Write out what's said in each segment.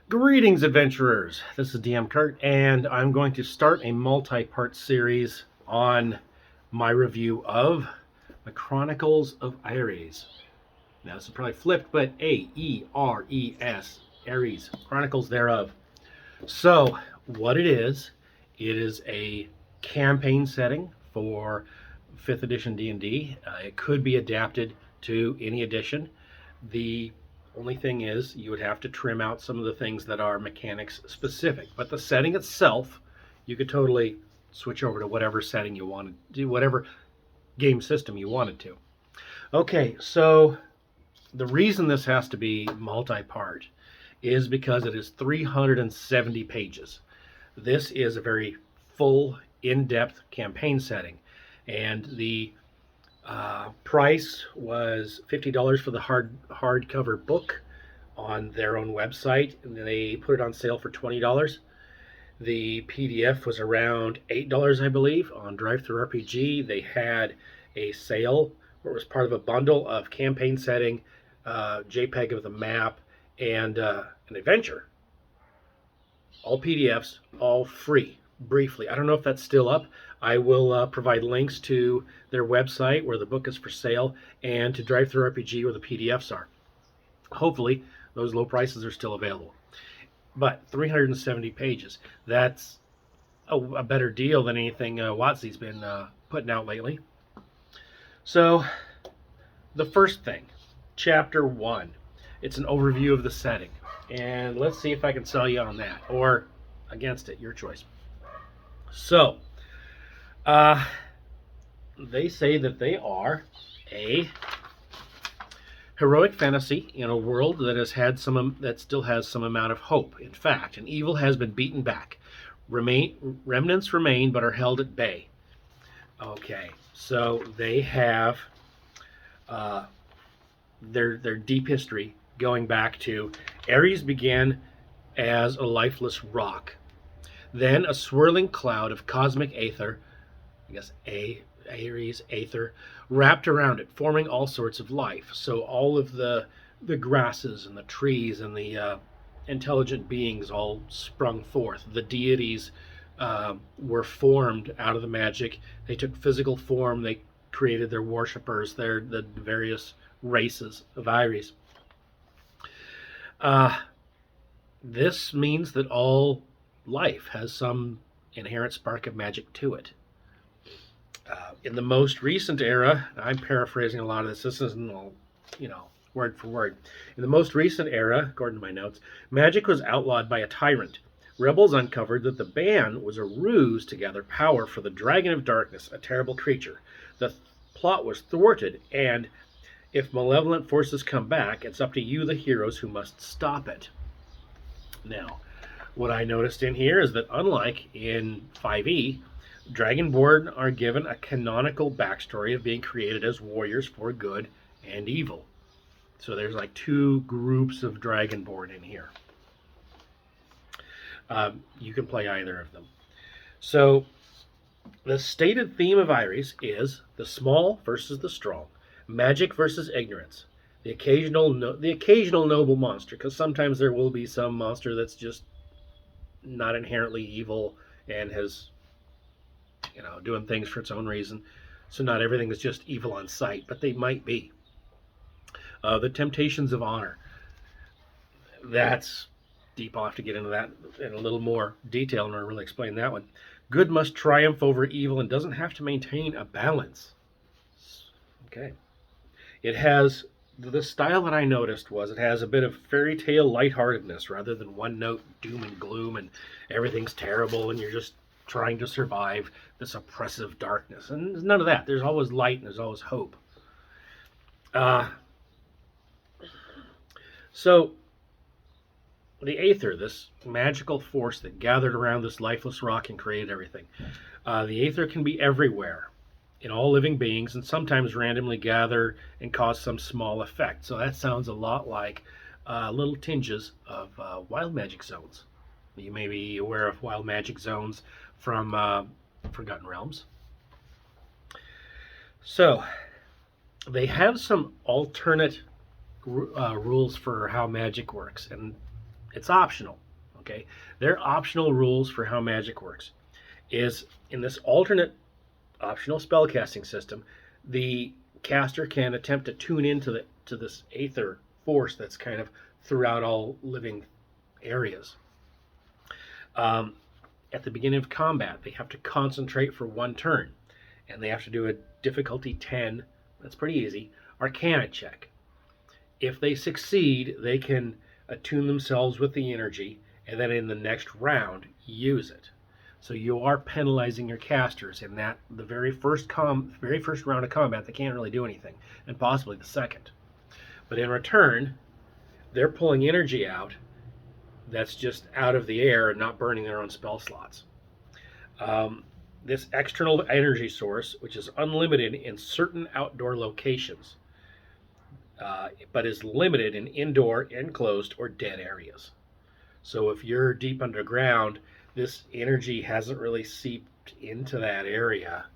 Greetings, adventurers. This is DM Kurt, and I'm going to start a multi-part series on my review of the Chronicles of Aeres. Now, this is probably flipped, but A-E-R-E-S, Aeres, Chronicles thereof. So, what it is a campaign setting for 5th edition D&D. It could be adapted to any edition. The only thing is, you would have to trim out some of the things that are mechanics specific. But the setting itself, you could totally switch over to whatever setting you wanted to do, whatever game system you wanted to. Okay, so the reason this has to be multi-part is because it is 370 pages. This is a very full, in-depth campaign setting. And the price was $50 for the hardcover book on their own website, and they put it on sale for $20. The PDF was around $8, I believe, on DriveThruRPG. They had a sale where it was part of a bundle of campaign setting, JPEG of the map, and an adventure. All PDFs, all free. Briefly, I don't know if that's still up. I will provide links to their website where the book is for sale and to DriveThruRPG where the PDFs are. Hopefully, those low prices are still available. But 370 pages, that's a better deal than anything WotC's been putting out lately. So, the first thing, Chapter 1. It's an overview of the setting. And let's see if I can sell you on that, or against it, your choice. So, they say that they are a heroic fantasy in a world that that still has some amount of hope. In fact, an evil has been beaten back. Remnants remain, but are held at bay. Okay, so they have their deep history going back to Ares began as a lifeless rock. Then a swirling cloud of cosmic aether, I guess Aeres, Aether, wrapped around it, forming all sorts of life. So all of the grasses and the trees and the intelligent beings all sprung forth. The deities were formed out of the magic. They took physical form. They created their worshippers, the various races of Aeres. This means that all life has some inherent spark of magic to it. In the most recent era, I'm paraphrasing a lot of this. This isn't all, word for word. In the most recent era, according to my notes, magic was outlawed by a tyrant. Rebels uncovered that the ban was a ruse to gather power for the Dragon of Darkness, a terrible creature. The plot was thwarted, and if malevolent forces come back, it's up to you, the heroes, who must stop it. Now, what I noticed in here is that unlike in 5e, Dragonborn are given a canonical backstory of being created as warriors for good and evil. So there's like two groups of Dragonborn in here. You can play either of them. So the stated theme of Aeres is the small versus the strong, magic versus ignorance, the occasional noble monster, because sometimes there will be some monster that's just not inherently evil and has, doing things for its own reason. So not everything is just evil on sight, but they might be. The temptations of honor. That's deep. I'll have to get into that in a little more detail in order to really explain that one. Good must triumph over evil and doesn't have to maintain a balance. Okay. It has, the style that I noticed was it has a bit of fairy tale lightheartedness rather than one note doom and gloom and everything's terrible and you're just trying to survive this oppressive darkness. And there's none of that. There's always light and there's always hope. So the Aether, this magical force that gathered around this lifeless rock and created everything. The Aether can be everywhere in all living beings and sometimes randomly gather and cause some small effect. So that sounds a lot like little tinges of wild magic zones. You may be aware of wild magic zones from Forgotten Realms. So they have some alternate rules for how magic works, and It's optional. Okay, their optional rules for how magic works is in this alternate optional spellcasting system, the caster can attempt to tune into this Aether force that's kind of throughout all living areas. Um, at the beginning of combat, they have to concentrate for one turn, and they have to do a difficulty 10. That's pretty easy. Arcana check. If they succeed, they can attune themselves with the energy, and then in the next round use it. So you are penalizing your casters in that the very first round of combat they can't really do anything, and possibly the second. But in return, they're pulling energy out that's just out of the air and not burning their own spell slots. This external energy source, which is unlimited in certain outdoor locations, but is limited in indoor, enclosed, or dead areas. So if you're deep underground, this energy hasn't really seeped into that area,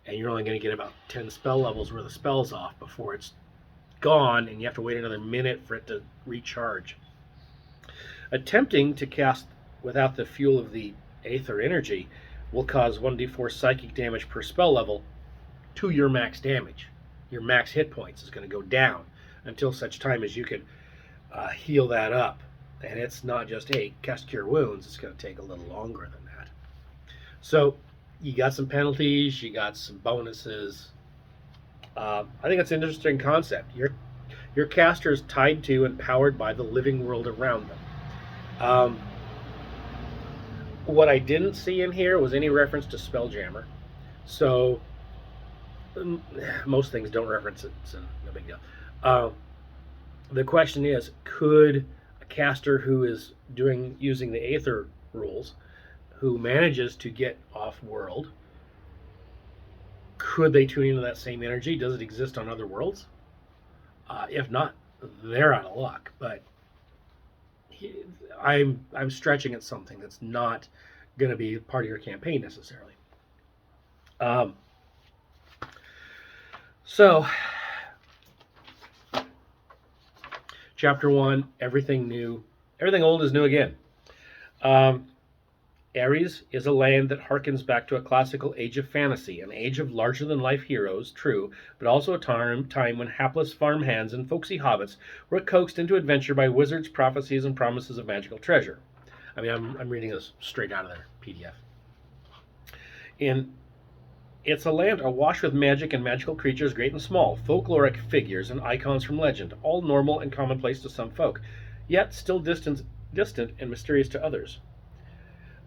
and you're only going to get about 10 spell levels worth of spells off before it's gone, and you have to wait another minute for it to recharge. Attempting to cast without the fuel of the Aether energy will cause 1d4 psychic damage per spell level to your max damage. Your max hit points is going to go down until such time as you can heal that up. And it's not just, hey, cast Cure Wounds. It's going to take a little longer than that. So you got some penalties. You got some bonuses. I think it's an interesting concept. Your caster is tied to and powered by the living world around them. What I didn't see in here was any reference to Spelljammer. So most things don't reference it, so no big deal. The question is, could a caster who is using the Aether rules, who manages to get off-world, could they tune into that same energy? Does it exist on other worlds? If not, they're out of luck. But I'm stretching at something that's not going to be part of your campaign necessarily. So, Chapter 1, everything new. Everything old is new again. Aeres is a land that harkens back to a classical age of fantasy, an age of larger-than-life heroes, true, but also a time when hapless farmhands and folksy hobbits were coaxed into adventure by wizards, prophecies, and promises of magical treasure. I mean, I'm reading this straight out of their PDF. It's a land awash with magic and magical creatures great and small, folkloric figures and icons from legend, all normal and commonplace to some folk, yet still distant and mysterious to others.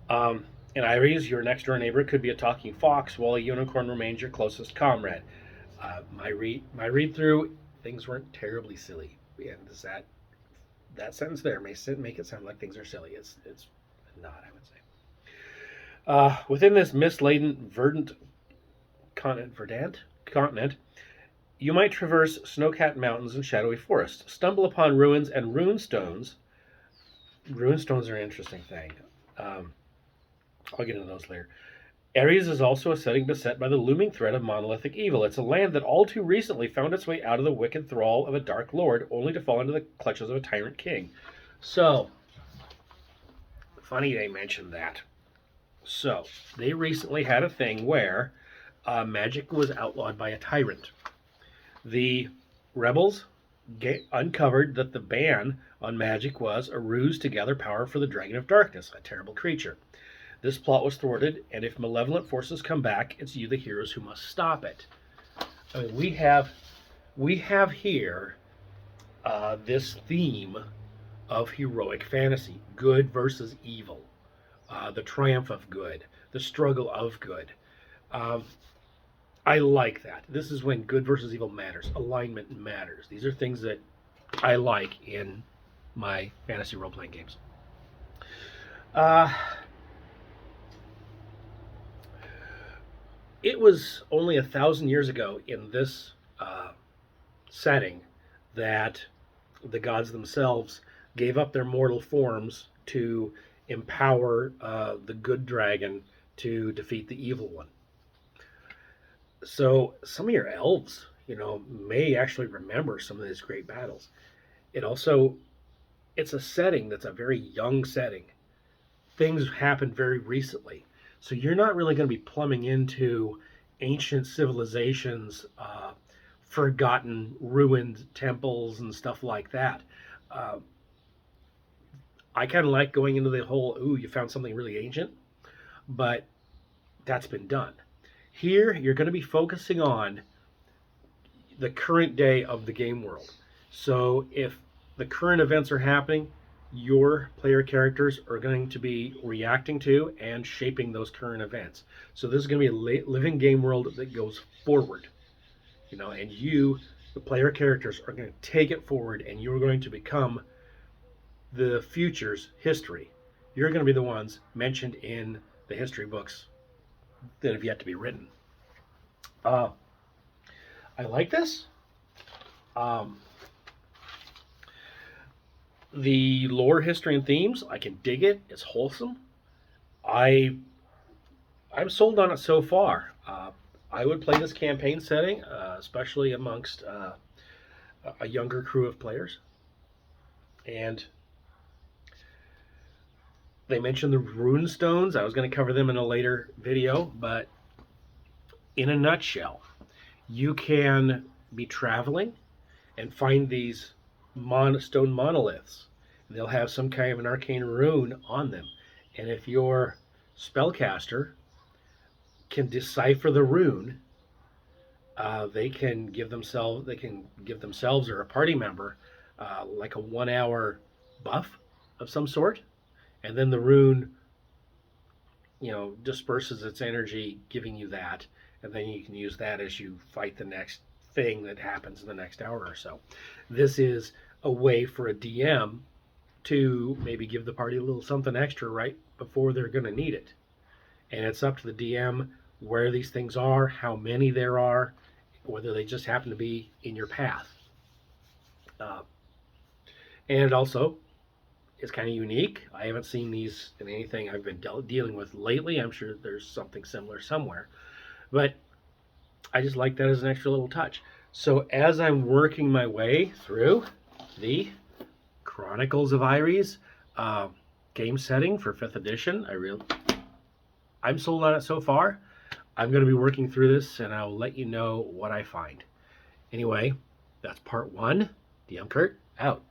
In Aeres, your next-door neighbor could be a talking fox, while a unicorn remains your closest comrade. My read-through, things weren't terribly silly. And that sentence there may make it sound like things are silly. It's not, I would say. Within this mist-laden, verdant continent, you might traverse snow-capped mountains and shadowy forests, stumble upon ruins and Rune Stones. Rune Stones are an interesting thing. I'll get into those later. Aeres is also a setting beset by the looming threat of monolithic evil. It's a land that all too recently found its way out of the wicked thrall of a dark lord, only to fall into the clutches of a tyrant king. So, funny they mentioned that. So, they recently had a thing where magic was outlawed by a tyrant. The rebels uncovered that the ban on magic was a ruse to gather power for the Dragon of Darkness, a terrible creature. This plot was thwarted, and if malevolent forces come back, it's you, the heroes, who must stop it. I mean, we have here this theme of heroic fantasy: good versus evil, the triumph of good, the struggle of good. I like that. This is when good versus evil matters. Alignment matters. These are things that I like in my fantasy role-playing games. It was only 1,000 years ago in this setting that the gods themselves gave up their mortal forms to empower the good dragon to defeat the evil one. So some of your elves, may actually remember some of these great battles. It also it's a setting that's a very young setting. Things happened very recently. So you're not really going to be plumbing into ancient civilizations, forgotten, ruined temples, and stuff like that. Uh, I kind of like going into the whole, ooh, you found something really ancient, but that's been done. Here, you're going to be focusing on the current day of the game world. So if the current events are happening, your player characters are going to be reacting to and shaping those current events. So this is going to be a living game world that goes forward, and you, the player characters, are going to take it forward, and you're going to become the future's history. You're going to be the ones mentioned in the history books that have yet to be written. Uh, I like this. Um, the lore, history, and themes, I can dig it. It's wholesome. I I'm sold on it so far. I would play this campaign setting, especially amongst a younger crew of players. And they mentioned the Rune Stones. I was going to cover them in a later video, but in a nutshell, you can be traveling and find these stone monoliths. They'll have some kind of an arcane rune on them. And if your spellcaster can decipher the rune, they can give themselves or a party member like a 1 hour buff of some sort, and then the rune, disperses its energy, giving you that, and then you can use that as you fight the next thing that happens in the next hour or so. This is a way for a DM to maybe give the party a little something extra right before they're going to need it. And it's up to the DM where these things are, how many there are, whether they just happen to be in your path. And also, it's kind of unique. I haven't seen these in anything I've been dealing with lately. I'm sure there's something similar somewhere. But I just like that as an extra little touch. So as I'm working my way through the Chronicles of Aeres game setting for 5th edition, I'm sold on it so far. I'm going to be working through this, and I'll let you know what I find. Anyway, that's part 1. DM Kurt, out.